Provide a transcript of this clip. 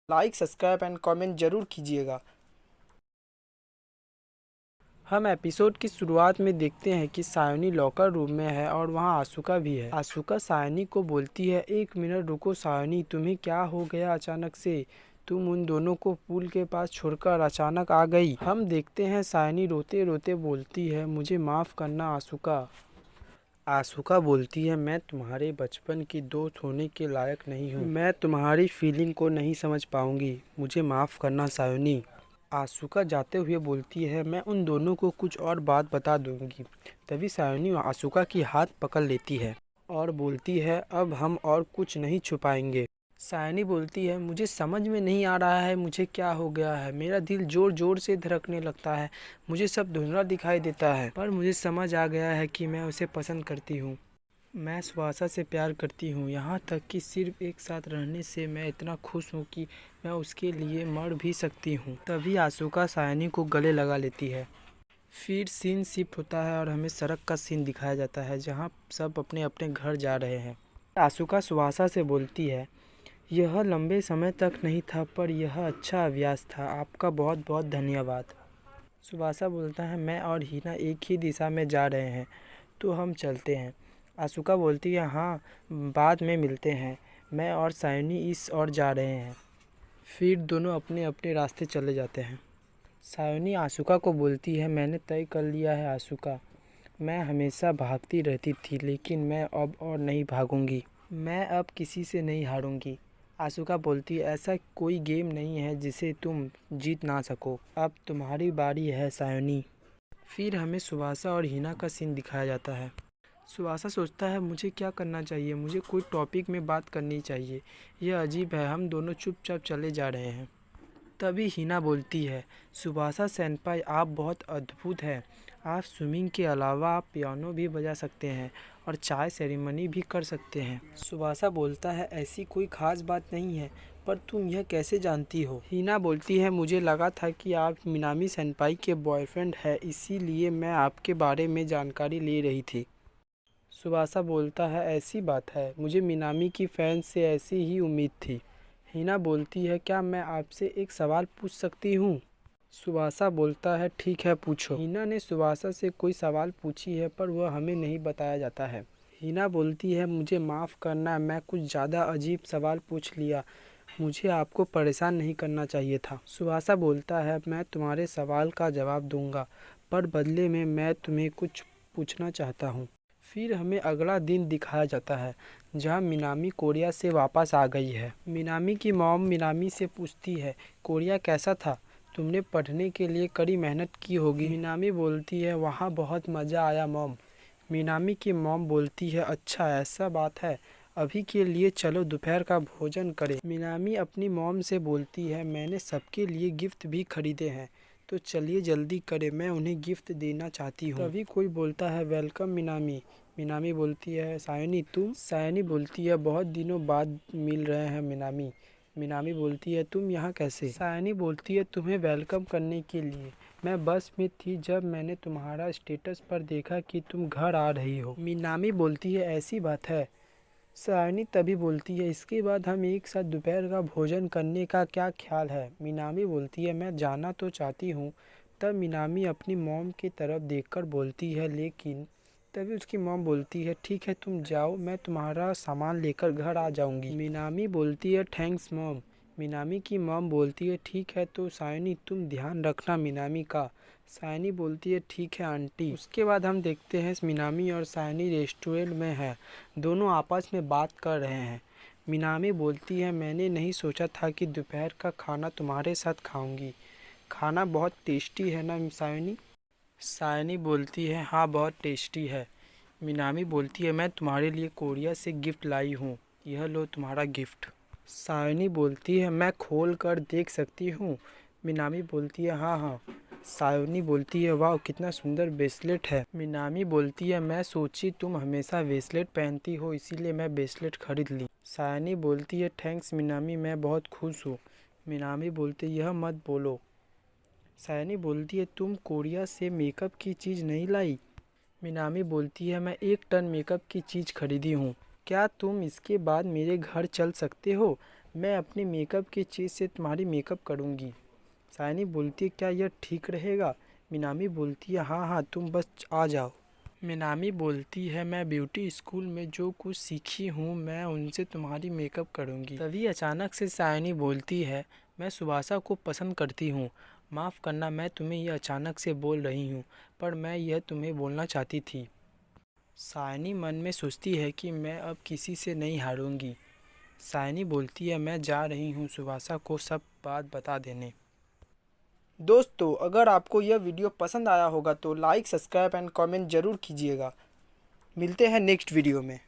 Like subscribe and comment जरूर कीजिएगा। हम एपिसोड की शुरुआत में देखते हैं कि सायोनी लॉकर रूम में है और वहाँ आसुका भी है। आसुका सायोनी को बोलती है, 1 मिनट रुको सायोनी, तुम्हें क्या हो गया अचानक से? तुम उन दोनों को पूल के पास छोड़कर अचानक आ गई। हम देखते हैं सायोनी रोते रोते बोलती है, मुझे माफ़ करना आसुका। आसुका बोलती है, मैं तुम्हारे बचपन की दोस्त होने के लायक नहीं हूँ, मैं तुम्हारी फीलिंग को नहीं समझ पाऊंगी, मुझे माफ़ करना सायोनी। आसुका जाते हुए बोलती है, मैं उन दोनों को कुछ और बात बता दूंगी। तभी सायोनी आसुका की हाथ पकड़ लेती है और बोलती है, अब हम और कुछ नहीं छुपाएंगे। सायोनी बोलती है, मुझे समझ में नहीं आ रहा है मुझे क्या हो गया है, मेरा दिल जोर जोर से धड़कने लगता है, मुझे सब धुंधला दिखाई देता है, पर मुझे समझ आ गया है कि मैं उसे पसंद करती हूँ, मैं सुहासा से प्यार करती हूँ, यहाँ तक कि सिर्फ एक साथ रहने से मैं इतना खुश हूँ कि मैं उसके लिए मर भी सकती हूँ। तभी आसुका सायोनी को गले लगा लेती है। फिर सीन शिफ्ट होता है और हमें सड़क का सीन दिखाया जाता है जहाँ सब अपने अपने घर जा रहे हैं। आसुका सुहासा से बोलती है, यह लंबे समय तक नहीं था पर यह अच्छा अभ्यास था, आपका बहुत बहुत धन्यवाद। सुहासा बोलता है, मैं और हीना एक ही दिशा में जा रहे हैं तो हम चलते हैं। आसुका बोलती है, हाँ बाद में मिलते हैं, मैं और सायोनी इस ओर जा रहे हैं। फिर दोनों अपने अपने रास्ते चले जाते हैं। सायोनी आसुका को बोलती है, मैंने तय कर लिया है आसुका, मैं हमेशा भागती रहती थी लेकिन मैं अब और नहीं भागूंगी, मैं अब किसी से नहीं हारूंगी। आसुका बोलती है, ऐसा कोई गेम नहीं है जिसे तुम जीत ना सको, अब तुम्हारी बारी है सायोनी। फिर हमें सुहासा और हीना का सीन दिखाया जाता है। सुहासा सोचता है, मुझे क्या करना चाहिए, मुझे कोई टॉपिक में बात करनी चाहिए, यह अजीब है, हम दोनों चुपचाप चले जा रहे हैं। तभी हीना बोलती है, सुभाषा सेनपाई आप बहुत अद्भुत हैं, आप स्विमिंग के अलावा आप पियानो भी बजा सकते हैं और चाय सेरेमनी भी कर सकते हैं। सुभाषा बोलता है, ऐसी कोई ख़ास बात नहीं है, पर तुम यह कैसे जानती हो? हीना बोलती है, मुझे लगा था कि आप मिनामी सेनपाई के बॉयफ्रेंड हैं, इसीलिए मैं आपके बारे में जानकारी ले रही थी। सुभाषा बोलता है, ऐसी बात है, मुझे मिनामी की फैन से ऐसी ही उम्मीद थी। हीना बोलती है, क्या मैं आपसे एक सवाल पूछ सकती हूँ? सुभाषा बोलता है, ठीक है पूछो। हीना ने सुभाषा से कोई सवाल पूछी है पर वह हमें नहीं बताया जाता है। हीना बोलती है, मुझे माफ़ करना, मैं कुछ ज़्यादा अजीब सवाल पूछ लिया, मुझे आपको परेशान नहीं करना चाहिए था। सुभाषा बोलता है, मैं तुम्हारे सवाल का जवाब दूंगा, पर बदले में मैं तुम्हें कुछ पूछना चाहता हूँ। फिर हमें अगला दिन दिखाया जाता है जहाँ मिनामी कोरिया से वापस आ गई है। मिनामी की मॉम मिनामी से पूछती है, कोरिया कैसा था, तुमने पढ़ने के लिए कड़ी मेहनत की होगी। मिनामी बोलती है, वहाँ बहुत मज़ा आया मॉम। मिनामी की मॉम बोलती है, अच्छा ऐसा बात है, अभी के लिए चलो दोपहर का भोजन करें। मिनामी अपनी मॉम से बोलती है, मैंने सबके लिए गिफ्ट भी खरीदे हैं तो चलिए जल्दी करें, मैं उन्हें गिफ्ट देना चाहती हूँ। तभी कोई बोलता है, वेलकम मिनामी। मिनामी बोलती है, सायोनी तुम? सायोनी बोलती है, बहुत दिनों बाद मिल रहे हैं मिनामी। मिनामी बोलती है, तुम यहाँ कैसे? सायोनी बोलती है, तुम्हें वेलकम करने के लिए, मैं बस में थी जब मैंने तुम्हारा स्टेटस पर देखा कि तुम घर आ रही हो। मिनामी बोलती है, ऐसी बात है? सायोनी तभी बोलती है, इसके बाद हम एक साथ दोपहर का भोजन करने का क्या ख्याल है? मिनामी बोलती है, मैं जाना तो चाहती हूँ। तब मिनामी अपनी मॉम की तरफ देखकर बोलती है, लेकिन तभी उसकी मॉम बोलती है, ठीक है तुम जाओ, मैं तुम्हारा सामान लेकर घर आ जाऊंगी। मिनामी बोलती है, थैंक्स मॉम। मिनामी की मॉम बोलती है, ठीक है तो सायोनी तुम ध्यान रखना मिनामी का। सायोनी बोलती है, ठीक है आंटी। उसके बाद हम देखते हैं मिनामी और सायोनी रेस्टोरेंट में है, दोनों आपस में बात कर रहे हैं। मिनामी बोलती है, मैंने नहीं सोचा था कि दोपहर का खाना तुम्हारे साथ खाऊंगी, खाना बहुत टेस्टी है ना सायोनी? सायोनी बोलती है, हाँ बहुत टेस्टी है। मिनामी बोलती है, मैं तुम्हारे लिए कोरिया से गिफ्ट लाई हूँ, यह लो तुम्हारा गिफ्ट। सायोनी बोलती है, मैं खोल कर देख सकती हूँ? मिनामी बोलती है, हाँ हाँ। सायोनी बोलती है, वाह कितना सुंदर ब्रेसलेट है। मिनामी बोलती है, मैं सोची तुम हमेशा ब्रेसलेट पहनती हो इसीलिए मैं ब्रेसलेट खरीद ली। सायोनी बोलती है, थैंक्स मिनामी, मैं बहुत खुश हूँ। मिनामी बोलती है, यह मत बोलो। सायोनी बोलती है, तुम कोरिया से मेकअप की चीज़ नहीं लाई? मिनामी बोलती है, मैं 1 टन मेकअप की चीज़ खरीदी हूँ, क्या तुम इसके बाद मेरे घर चल सकते हो? मैं अपने मेकअप की चीज़ से तुम्हारी मेकअप करूँगी। सायनी बोलती है क्या यह ठीक रहेगा? मिनामी बोलती है हाँ हाँ तुम बस आ जाओ। मिनामी बोलती है मैं ब्यूटी स्कूल में जो कुछ सीखी हूँ मैं उनसे तुम्हारी मेकअप करूँगी। तभी अचानक से सायनी बोलती है मैं सुभाषा को पसंद करती हूँ। माफ़ करना मैं तुम्हें यह अचानक से बोल रही हूँ, पर मैं यह तुम्हें बोलना चाहती थी। सायनी मन में सोचती है कि मैं अब किसी से नहीं हारूंगी। सायनी बोलती है मैं जा रही हूँ सुभाषा को सब बात बता देने। दोस्तों अगर आपको यह वीडियो पसंद आया होगा तो लाइक सब्सक्राइब एंड कमेंट ज़रूर कीजिएगा। मिलते हैं नेक्स्ट वीडियो में।